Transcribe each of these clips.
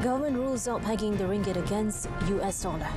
Government rules out pegging the ringgit against US dollar.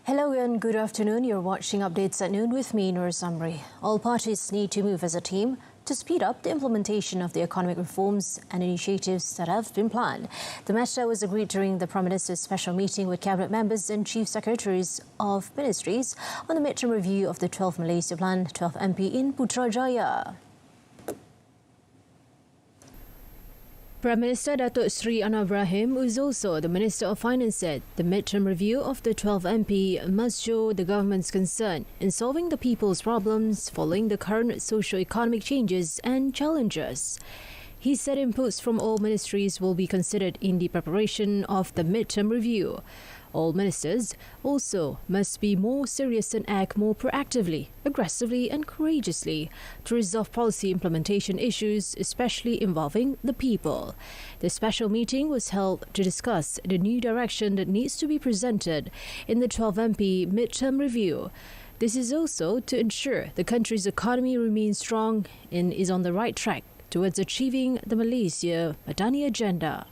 Hello and good afternoon. You're watching Updates at Noon with me, Nur Samri. All parties need to move as a team to speed up the implementation of the economic reforms and initiatives that have been planned. The matter was agreed during the Prime Minister's special meeting with cabinet members and chief secretaries of ministries on the midterm review of the 12th Malaysia Plan 12 MP in Putrajaya. Prime Minister Datuk Seri Anwar Ibrahim, who is also the Minister of Finance, said the midterm review of the 12 MP must show the government's concern in solving the people's problems following the current socio-economic changes and challenges. He said inputs from all ministries will be considered in the preparation of the midterm review. All ministers also must be more serious and act more proactively, aggressively and courageously to resolve policy implementation issues, especially involving the people. The special meeting was held to discuss the new direction that needs to be presented in the 12 MP midterm review. This is also to ensure the country's economy remains strong and is on the right track towards achieving the Malaysia Madani agenda.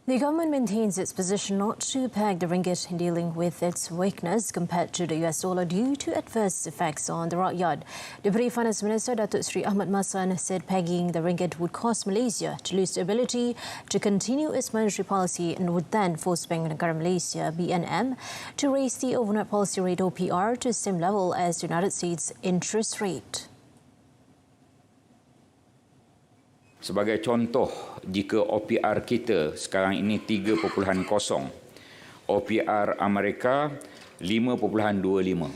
The government maintains its position not to peg the ringgit in dealing with its weakness compared to the US dollar due to adverse effects on the rakyat. Deputy Finance Minister Datuk Seri Ahmad Maslan said pegging the ringgit would cause Malaysia to lose the ability to continue its monetary policy and would then force Bank Negara Malaysia (BNM) to raise the overnight policy rate OPR to the same level as the United States interest rate. Sebagai contoh, jika OPR kita sekarang ini 3.0, OPR Amerika 5.25.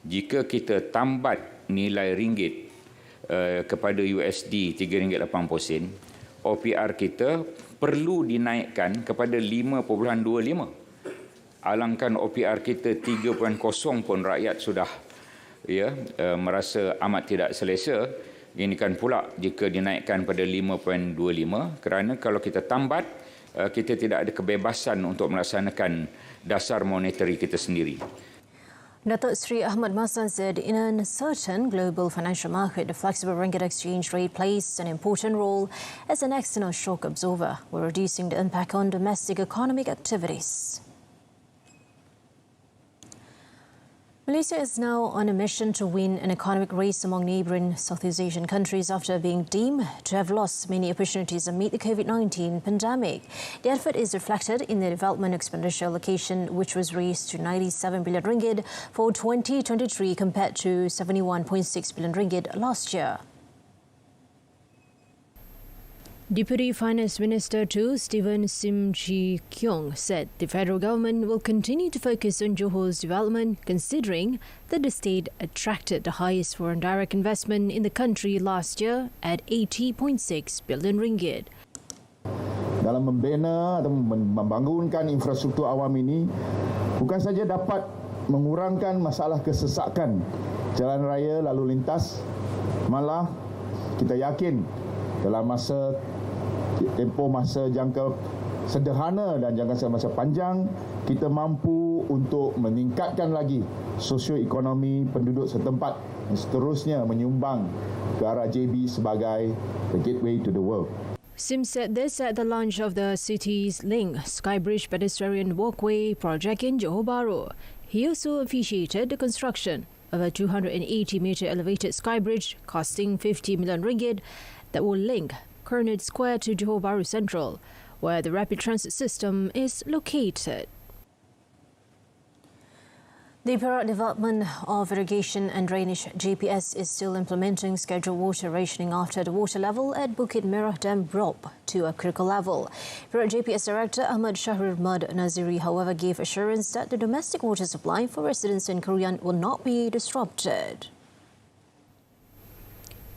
Jika kita tambat nilai ringgit kepada USD RM3.80, OPR kita perlu dinaikkan kepada 5.25. Alangkan OPR kita 3.0 pun rakyat sudah merasa amat tidak selesa. Ini kan pula jika dinaikkan pada 5.25, kerana kalau kita tambat, kita tidak ada kebebasan untuk melaksanakan dasar monetary kita sendiri. Datuk Seri Ahmad Maslan said in an uncertain global financial market, the flexible ringgit exchange rate plays an important role as an external shock absorber, while reducing the impact on domestic economic activities. Malaysia is now on a mission to win an economic race among neighbouring Southeast Asian countries after being deemed to have lost many opportunities amid the COVID-19 pandemic. The effort is reflected in the development expenditure allocation, which was raised to 97 billion ringgit for 2023 compared to 71.6 billion ringgit last year. Deputy Finance Minister too, Stephen Sim Chi Kyong, said the federal government will continue to focus on Johor's development, considering that the state attracted the highest foreign direct investment in the country last year at 80.6 billion ringgit. Dalam membina atau membangunkan infrastruktur awam ini, bukan saja dapat mengurangkan masalah kesesakan jalan raya lalu lintas, malah kita yakin dalam tempoh masa jangka sederhana dan jangka masa panjang, kita mampu untuk meningkatkan lagi sosioekonomi penduduk setempat dan seterusnya menyumbang ke arah JB sebagai the gateway to the world. Sim said this at the launch of the city's Link Skybridge pedestrian walkway project in Johor Bahru. He also officiated the construction of a 280-metre elevated skybridge costing 50 million ringgit that will link Kerana Square to Johor Bahru Central, where the rapid transit system is located. The Berita Development of Irrigation and Drainage GPS is still implementing scheduled water rationing after the water level at Bukit Merah Dam dropped to a critical level. Berita GPS Director Ahmad Shahrir Mad Naziri, however, gave assurance that the domestic water supply for residents in Korean will not be disrupted.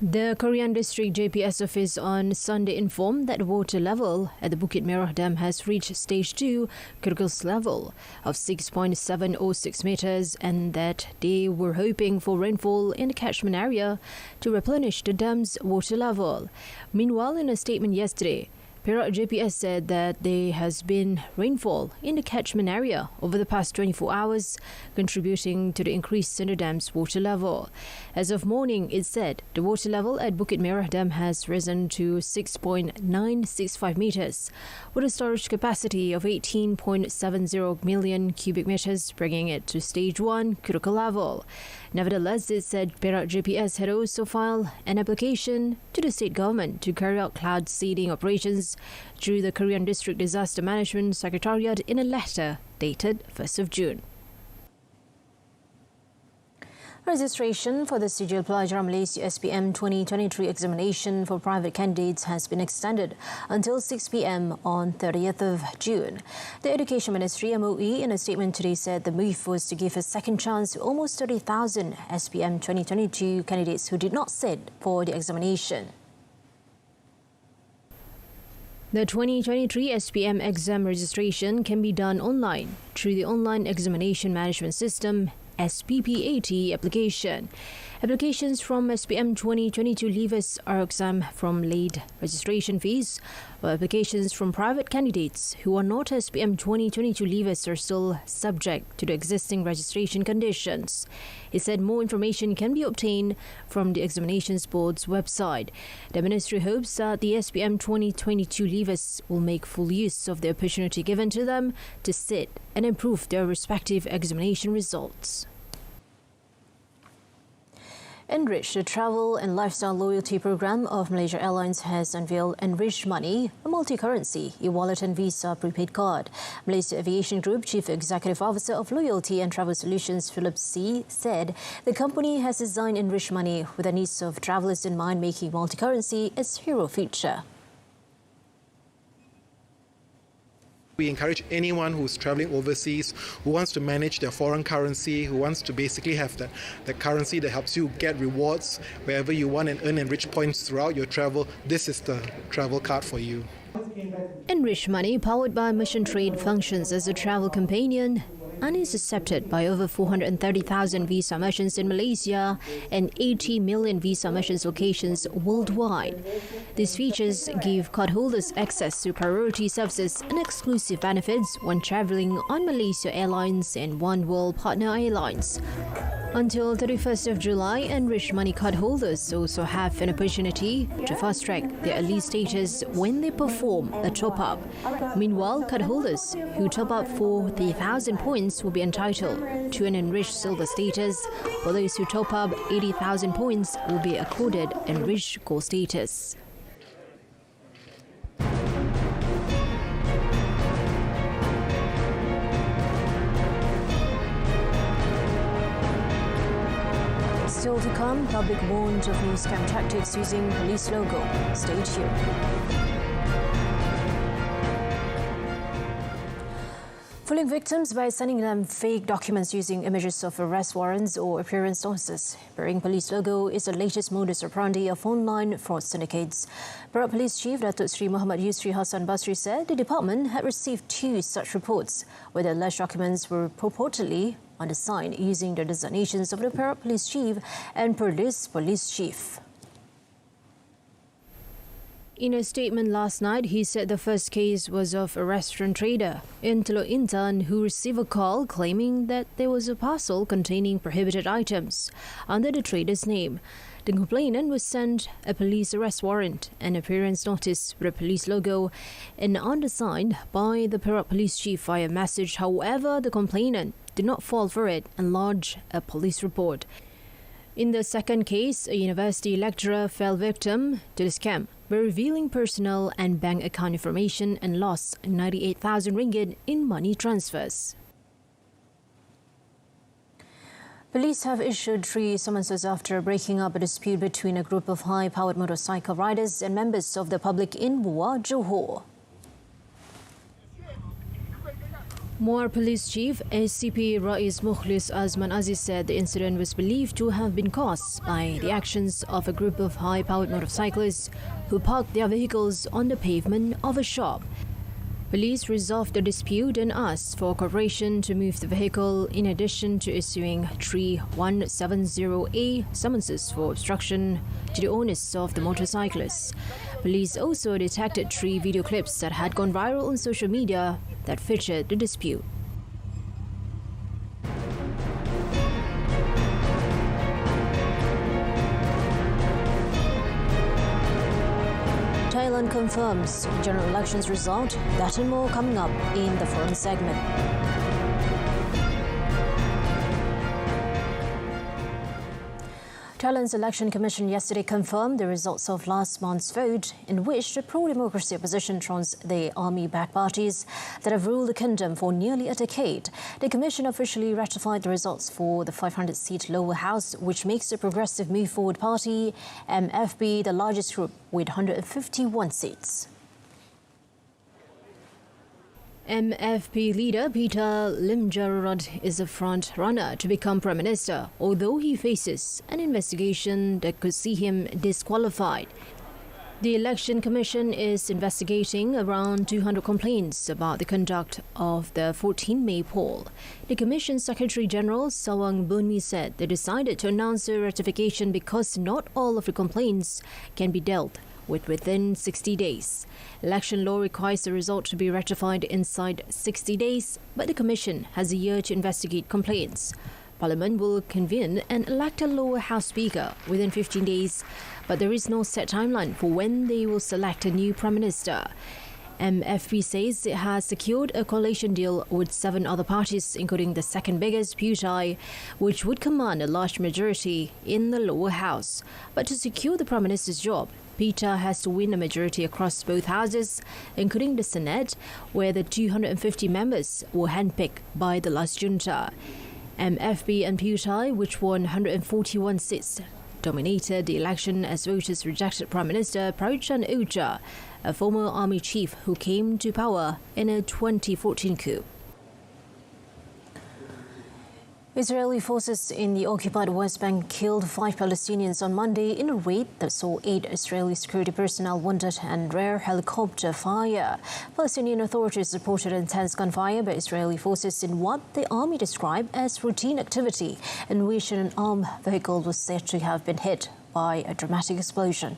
The Korean District JPS office on Sunday informed that water level at the Bukit Merah Dam has reached stage 2 critical level of 6.706 meters and that they were hoping for rainfall in the catchment area to replenish the dam's water level. Meanwhile, in a statement yesterday, Perak JPS said that there has been rainfall in the catchment area over the past 24 hours, contributing to the increase in the dam's water level. As of morning, it said the water level at Bukit Merah Dam has risen to 6.965 meters, with a storage capacity of 18.70 million cubic meters, bringing it to stage 1 critical level. Nevertheless, it said Perak JPS had also filed an application to the state government to carry out cloud seeding operations through the Korean District Disaster Management Secretariat in a letter dated 1st of June. Registration for the Sijil Pelajar Malaysia SPM 2023 examination for private candidates has been extended until 6 p.m. on 30th of June. The Education Ministry MOE in a statement today said the move was to give a second chance to almost 30,000 SPM 2022 candidates who did not sit for the examination. The 2023 SPM exam registration can be done online through the Online Examination Management System SPPAT application. Applications from SPM 2022 leavers are exempt from late registration fees, while applications from private candidates who are not SPM 2022 leavers are still subject to the existing registration conditions. He said more information can be obtained from the Examinations Board's website. The ministry hopes that the SPM 2022 leavers will make full use of the opportunity given to them to sit and improve their respective examination results. Enrich, the travel and lifestyle loyalty program of Malaysia Airlines, has unveiled Enrich Money, a multi-currency e-wallet and Visa prepaid card. Malaysia Aviation Group Chief Executive Officer of Loyalty and Travel Solutions, Philip C., said the company has designed Enrich Money with the needs of travellers in mind, making multi-currency its hero feature. We encourage anyone who's traveling overseas, who wants to manage their foreign currency, who wants to basically have the currency that helps you get rewards wherever you want and earn enriched points throughout your travel. This is the travel card for you. Enrich Money, powered by Mission Trade, functions as a travel companion and is accepted by over 430,000 Visa merchants in Malaysia and 80 million Visa merchants locations worldwide. These features give cardholders access to priority services and exclusive benefits when travelling on Malaysia Airlines and One World Partner Airlines. Until 31st of July, Enrich Money cardholders also have an opportunity to fast-track their elite status when they perform a top-up. Meanwhile, cardholders who top up for the 1,000 points will be entitled to an enriched silver status, while those who top up 80,000 points will be accorded enriched gold status. Still to come, public warned of new scam tactics using police logo. Stay tuned. Fooling victims by sending them fake documents using images of arrest warrants or appearance notices bearing police logo is the latest modus operandi of online fraud syndicates. Perak Police Chief Datuk Sri Muhammad Yusri Hassan Basri said the department had received 2 such reports where the alleged documents were purportedly undersigned using the designations of the Perak Police Chief and Perlis Police Chief. In a statement last night, he said the first case was of a restaurant trader in Teluk Intan who received a call claiming that there was a parcel containing prohibited items under the trader's name. The complainant was sent a police arrest warrant and appearance notice with a police logo and undersigned by the Perak Police Chief via message. However, the complainant did not fall for it and lodged a police report. In the second case, a university lecturer fell victim to the scam by revealing personal and bank account information and lost 98,000 ringgit in money transfers. Police have issued 3 summonses after breaking up a dispute between a group of high-powered motorcycle riders and members of the public in Muar, Johor. More Police Chief SCP Rais Mukhlis Azman Aziz said the incident was believed to have been caused by the actions of a group of high-powered motorcyclists who parked their vehicles on the pavement of a shop. Police resolved the dispute and asked for cooperation to move the vehicle in addition to issuing 3170A summonses for obstruction to the owners of the motorcyclists. Police also detected 3 video clips that had gone viral on social media that featured the dispute. Thailand confirms general elections result. That and more coming up in the foreign segment. Thailand's Election Commission yesterday confirmed the results of last month's vote, in which the pro-democracy opposition trumps the army-backed parties that have ruled the kingdom for nearly a decade. The commission officially ratified the results for the 500-seat lower house, which makes the Progressive Move Forward Party, MFP, the largest group with 151 seats. MFP leader Peter Limjaroenrat is a front-runner to become Prime Minister, although he faces an investigation that could see him disqualified. The Election Commission is investigating around 200 complaints about the conduct of the 14 May poll. The Commission Secretary General Sawang Bunmi said they decided to announce a ratification because not all of the complaints can be dealt with within 60 days. Election law requires the result to be ratified inside 60 days, but the Commission has a year to investigate complaints. Parliament will convene and elect a lower house speaker within 15 days, but there is no set timeline for when they will select a new Prime Minister. MFP says it has secured a coalition deal with 7 other parties, including the second biggest, PUTAI, which would command a large majority in the lower house. But to secure the Prime Minister's job, Peter has to win a majority across both houses, including the Senate, where the 250 members were handpicked by the last junta. MFP and PUTAI, which won 141 seats, dominated the election as voters rejected Prime Minister Prayutchan Ocha, a former army chief who came to power in a 2014 coup. Israeli forces in the occupied West Bank killed 5 Palestinians on Monday in a raid that saw 8 Israeli security personnel wounded and rare helicopter fire. Palestinian authorities reported intense gunfire by Israeli forces in what the army described as routine activity, in which an armed vehicle was said to have been hit by a dramatic explosion.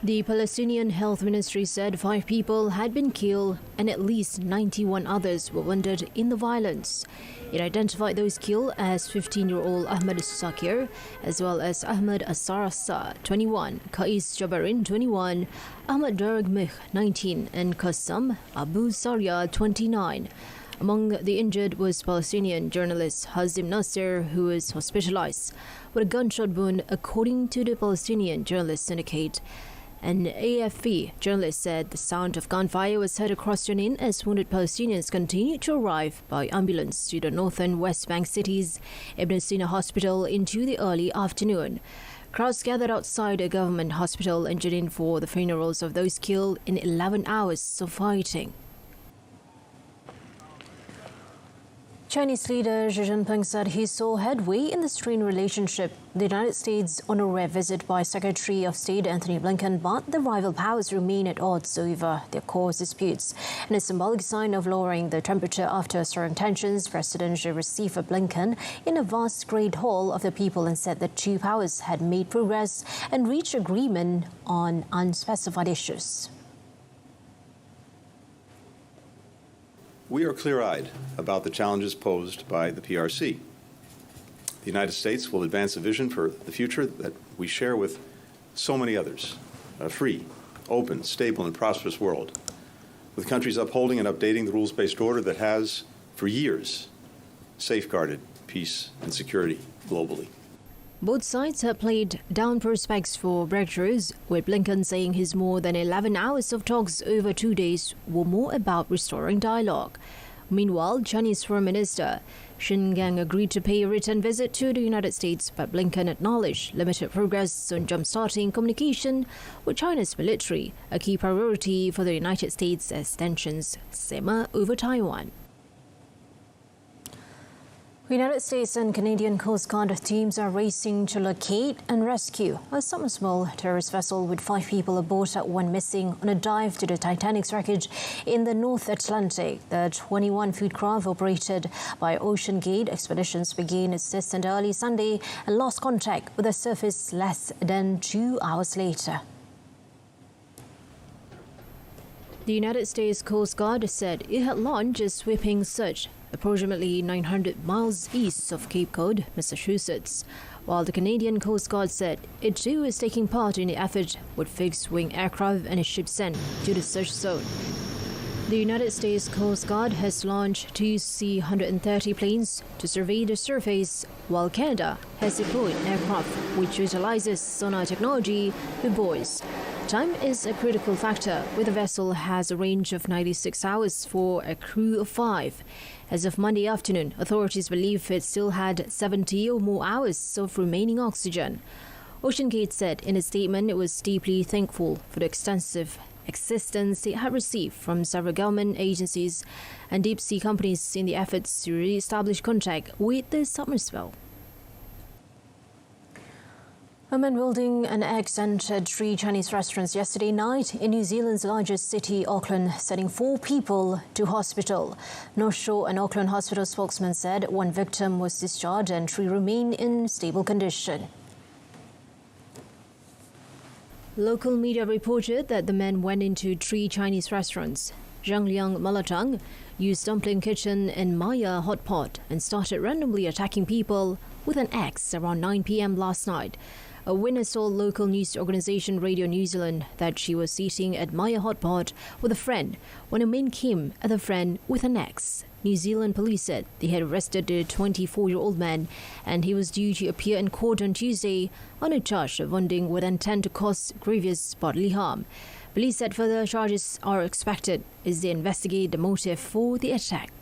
The Palestinian Health Ministry said 5 people had been killed and at least 91 others were wounded in the violence. It identified those killed as 15-year-old Ahmed Sakir, as well as Ahmed Asarasa, 21, Kais Jabarin, 21, Ahmed Daragmih, 19, and Qassam Abu Sarya, 29. Among the injured was Palestinian journalist Hazim Nasser, who was hospitalized with a gunshot wound, according to the Palestinian Journalist Syndicate. An AFP journalist said the sound of gunfire was heard across Jenin as wounded Palestinians continued to arrive by ambulance to the northern West Bank cities Ibn Sina Hospital into the early afternoon. Crowds gathered outside a government hospital in Jenin for the funerals of those killed in 11 hours of fighting. Chinese leader Xi Jinping said he saw headway in the strained relationship. The United States on a rare visit by Secretary of State Anthony Blinken, but the rival powers remain at odds over their core disputes. In a symbolic sign of lowering the temperature after stirring tensions, President Xi received Blinken in a vast Great Hall of the People and said the 2 powers had made progress and reached agreement on unspecified issues. We are clear-eyed about the challenges posed by the PRC. The United States will advance a vision for the future that we share with so many others, a free, open, stable, and prosperous world, with countries upholding and updating the rules-based order that has, for years, safeguarded peace and security globally. Both sides have played down prospects for breakthroughs, with Blinken saying his more than 11 hours of talks over 2 days were more about restoring dialogue. Meanwhile, Chinese Foreign Minister Shingang agreed to pay a written visit to the United States, but Blinken acknowledged limited progress on jump-starting communication with China's military, a key priority for the United States as tensions simmer over Taiwan. United States and Canadian Coast Guard teams are racing to locate and rescue a submersible terrorist vessel with 5 people aboard that went missing on a dive to the Titanic's wreckage in the North Atlantic. The 21-foot craft operated by Ocean Gate Expeditions began its descent early Sunday and lost contact with the surface less than 2 hours later. The United States Coast Guard said it had launched a sweeping search approximately 900 miles east of Cape Cod, Massachusetts, while the Canadian Coast Guard said it too is taking part in the effort with fixed-wing aircraft and a ship sent to the search zone. The United States Coast Guard has launched 2 C-130 planes to survey the surface, while Canada has deployed an aircraft which utilizes sonar technology with buoys. Time is a critical factor, where the vessel has a range of 96 hours for a crew of 5. As of Monday afternoon, authorities believe it still had 70 or more hours of remaining oxygen. Ocean Gate said in a statement it was deeply thankful for the extensive assistance it had received from several government agencies and deep-sea companies in the efforts to re-establish contact with the submersible. A man wielding an axe entered 3 Chinese restaurants yesterday night in New Zealand's largest city, Auckland, sending 4 people to hospital. North Shore and Auckland Hospital spokesman said 1 victim was discharged and 3 remain in stable condition. Local media reported that the man went into 3 Chinese restaurants, Zhangliang Malatang, used Dumpling Kitchen and Maya Hot Pot, and started randomly attacking people with an axe around 9 p.m. last night. A witness told local news organisation Radio New Zealand that she was sitting at Maya Hot Pot with a friend when a man came at the friend with an axe. New Zealand police said they had arrested the 24-year-old man and he was due to appear in court on Tuesday on a charge of wounding with intent to cause grievous bodily harm. Police said further charges are expected as they investigate the motive for the attack.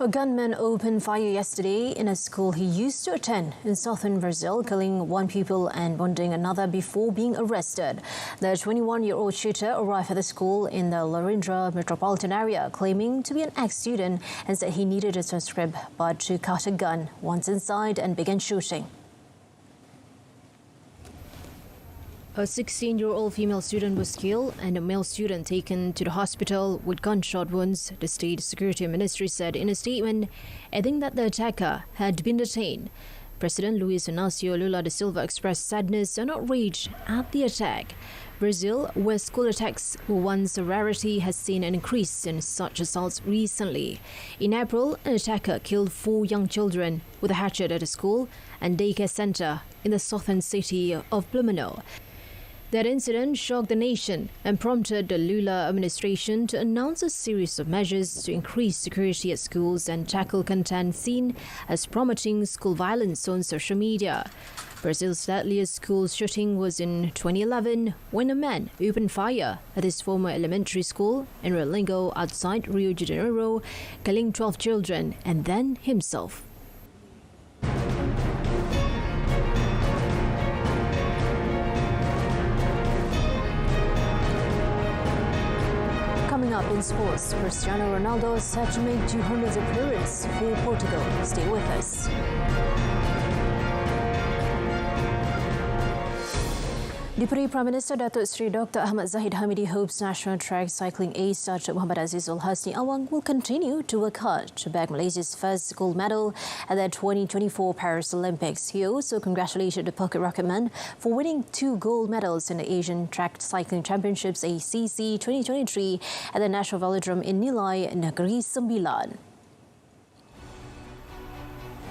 A gunman opened fire yesterday in a school he used to attend in southern Brazil, killing 1 pupil and wounding another before being arrested. The 21-year-old shooter arrived at the school in the Larindra metropolitan area, claiming to be an ex-student and said he needed a transcript but took out a gun once inside and began shooting. A 16-year-old female student was killed and a male student taken to the hospital with gunshot wounds, the State Security Ministry said in a statement, adding that the attacker had been detained. President Luiz Inácio Lula da Silva expressed sadness and outrage at the attack. Brazil, where school attacks were once a rarity, has seen an increase in such assaults recently. In April, an attacker killed 4 young children with a hatchet at a school and daycare center in the southern city of Blumenau. That incident shocked the nation and prompted the Lula administration to announce a series of measures to increase security at schools and tackle content seen as promoting school violence on social media. Brazil's deadliest school shooting was in 2011 when a man opened fire at his former elementary school in Relingo outside Rio de Janeiro, killing 12 children and then himself. Coming up in sports, Cristiano Ronaldo is set to make 200th appearance for Portugal. Stay with us. Deputy Prime Minister Datuk Seri Dr. Ahmad Zahid Hamidi hopes national track cycling ace Datuk Muhammad Azizul Hasni Awang will continue to work hard to bag Malaysia's first gold medal at the 2024 Paris Olympics. He also congratulated the pocket rocketman for winning 2 gold medals in the Asian Track Cycling Championships ACC 2023 at the National Velodrome in Nilai, Negeri Sembilan.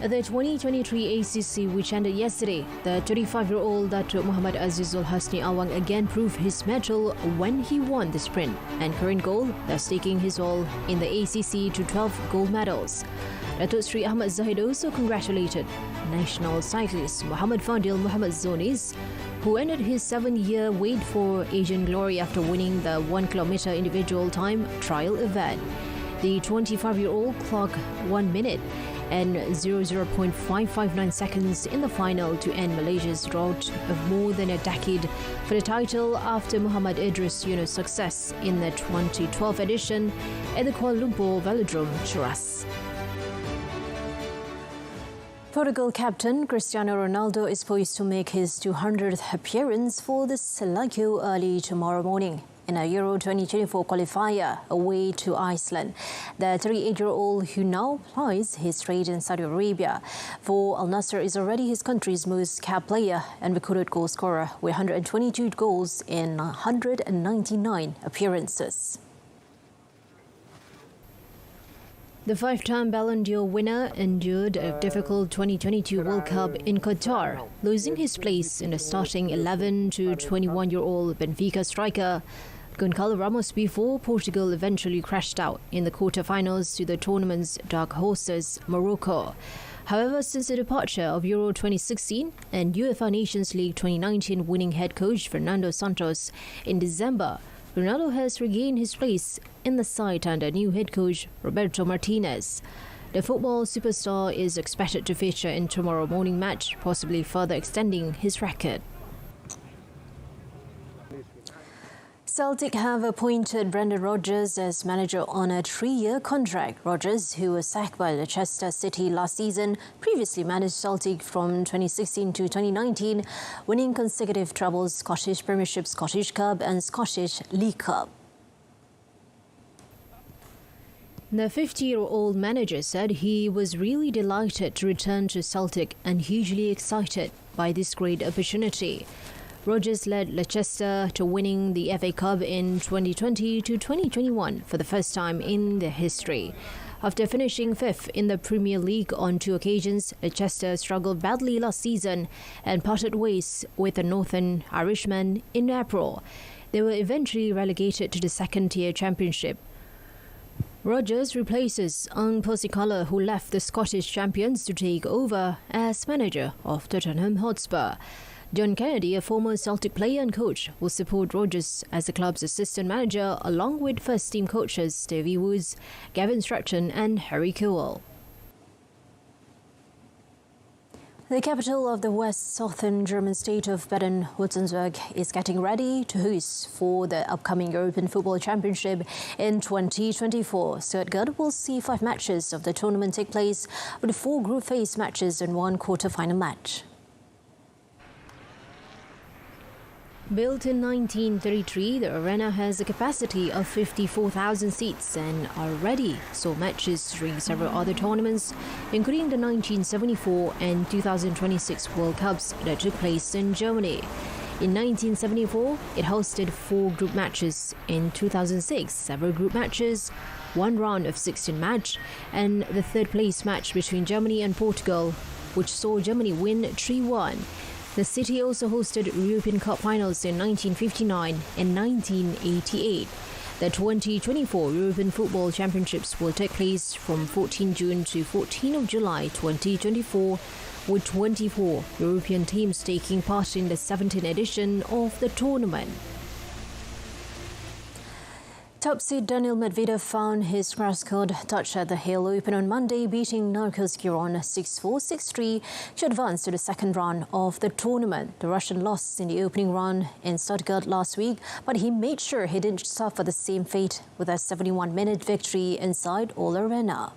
At the 2023 ACC, which ended yesterday, the 35-year-old Datuk Muhammad Azizul Hasni Awang again proved his mettle when he won the sprint and current gold, thus taking his all in the ACC to 12 gold medals. Datuk Seri Ahmad Zahid also congratulated national cyclist Muhammad Fadil Muhammad Zonis, who ended his 7-year wait for Asian glory after winning the 1 kilometre individual time trial event. The 25-year-old clocked 1 minute and 0.559 seconds in the final to end Malaysia's drought of more than a decade for the title after Muhammad Idris Yunus' success in the 2012 edition at the Kuala Lumpur Velodrome, Cheras. Portugal captain Cristiano Ronaldo is poised to make his 200th appearance for the Selangor early tomorrow morning in a Euro 2024 qualifier away to Iceland. The 38-year-old who now plies his trade in Saudi Arabia for Al Nassr is already his country's most capped player and recorded goal scorer with 122 goals in 199 appearances. The five-time Ballon d'Or winner endured a difficult 2022 World Cup in Qatar, losing his place in the starting 11 to 21-year-old Benfica striker Gonçalo Ramos before Portugal eventually crashed out in the quarter-finals to the tournament's dark horses, Morocco. However, since the departure of Euro 2016 and UEFA Nations League 2019 winning head coach Fernando Santos in December, Ronaldo has regained his place in the side under new head coach Roberto Martinez. The football superstar is expected to feature in tomorrow morning match, possibly further extending his record. Celtic have appointed Brendan Rodgers as manager on a 3-year contract. Rodgers, who was sacked by Leicester City last season, previously managed Celtic from 2016 to 2019, winning consecutive trebles, Scottish Premiership, Scottish Cup and Scottish League Cup. The 50-year-old manager said he was really delighted to return to Celtic and hugely excited by this great opportunity. Rodgers led Leicester to winning the FA Cup in 2020 to 2021 for the first time in their history. After finishing fifth in the Premier League on 2 occasions, Leicester struggled badly last season and parted ways with the Northern Irishmen in April. They were eventually relegated to the second-tier Championship. Rodgers replaces Ang Postecoglou, who left the Scottish champions to take over as manager of Tottenham Hotspur. John Kennedy, a former Celtic player and coach, will support Rodgers as the club's assistant manager along with first-team coaches Stevie Woods, Gavin Stratton and Harry Kewell. The capital of the west southern German state of Baden-Württemberg is getting ready to host for the upcoming European Football Championship in 2024. Stuttgart will see 5 matches of the tournament take place, with 4 group phase matches and 1 quarter-final match. Built in 1933, the arena has a capacity of 54,000 seats and already saw matches during several other tournaments, including the 1974 and 2026 World Cups that took place in Germany. In 1974, it hosted 4 group matches. In 2006, several group matches, 1 round of 16 match, and the third-place match between Germany and Portugal, which saw Germany win 3-1. The city also hosted European Cup finals in 1959 and 1988. The 2024 European Football Championships will take place from 14 June to 14 of July 2024, with 24 European teams taking part in the 17th edition of the tournament. Top seed Daniil Medvedev found his grass court touch at the Hale Open on Monday, beating Narcos Giron 6-4, 6-3 to advance to the second round of the tournament. The Russian lost in the opening round in Stuttgart last week, but he made sure he didn't suffer the same fate with a 71-minute victory inside All Arena.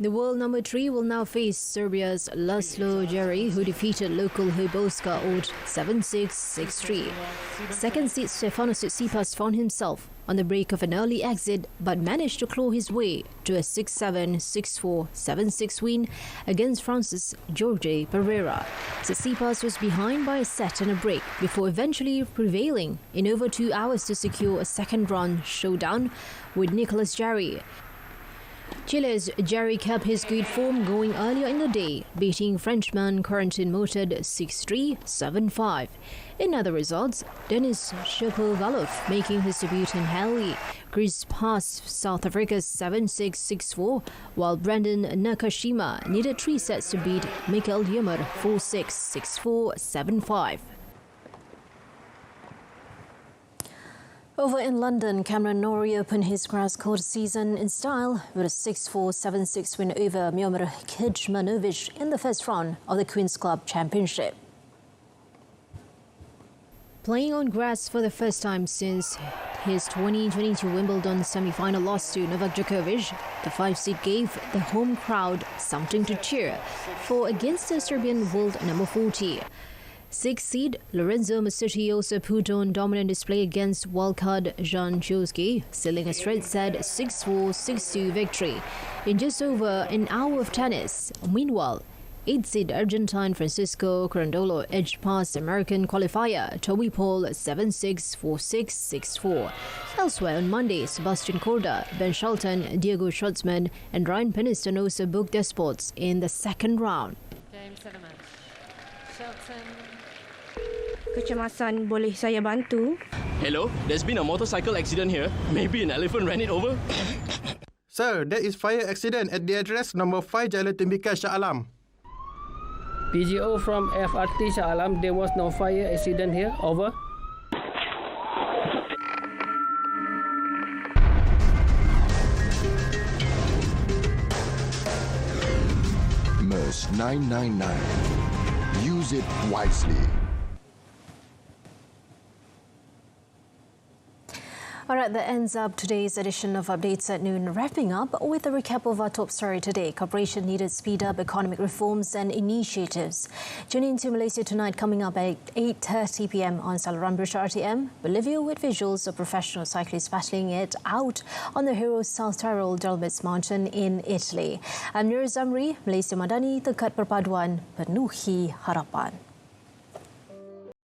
The world number 3 will now face Serbia's Laszlo Djere, who defeated local Hrbovska odd 7-6, 6-3. Second seed Stefanos Tsitsipas found himself on the brink of an early exit, but managed to claw his way to a 6-7, 6-4, 7-6 win against France's Jorge Pereira. Tsitsipas was behind by a set and a break before eventually prevailing in over 2 hours to secure a second-round showdown with Nicolas Jarry. Chile's Jarry kept his good form going earlier in the day, beating Frenchman Corentin Moutet 6-3, 7-5. In other results, Denis Shapovalov making his debut in Halle. Greece passed South Africa's 7-6, 6-4, while Brandon Nakashima needed 3 sets to beat Mikael Ymer 4-6, 6-4, 7-5. Over in London, Cameron Norrie opened his grass court season in style with a 6-4, 7-6 win over Miomir Kecmanovic in the first round of the Queen's Club Championship. Playing on grass for the first time since his 2022 Wimbledon semi-final loss to Novak Djokovic, the 5-seed gave the home crowd something to cheer for against the Serbian world number 40. 6-seed Lorenzo Musetti also put on dominant display against wildcard Jan Josky, sealing a straight-set 6-4, 6-2 victory in just over an hour of tennis. Meanwhile, 8-seed Argentine Francisco Carandolo edged past American qualifier Toby Paul 7-6, 4-6, 6-4. Elsewhere on Monday, Sebastian Korda, Ben Shelton, Diego Schwartzman and Ryan Peniston also booked their spots in the second round. Game 7 match. Shelton. Kecemasan, boleh saya bantu? Hello, there's been a motorcycle accident here. Maybe an elephant ran it over? Sir, there is fire accident at the address number 5 Jalan Tembika Shah Alam. PGO from FRT Shah Alam, there was no fire accident here. Over. MERS 999. Use it wisely. All right, that ends up today's edition of Updates at Noon. Wrapping up with a recap of our top story today. Corporation needed speed up economic reforms and initiatives. Tune in to Malaysia Tonight coming up at 8:30 p.m. on saluran Berita RTM. We'll leave you with visuals of professional cyclists battling it out on the hero South Tyrol Dolomites Mountain in Italy. I'm Nur Zamri, Malaysia Madani, Tekat Perpaduan, Penuhi Harapan.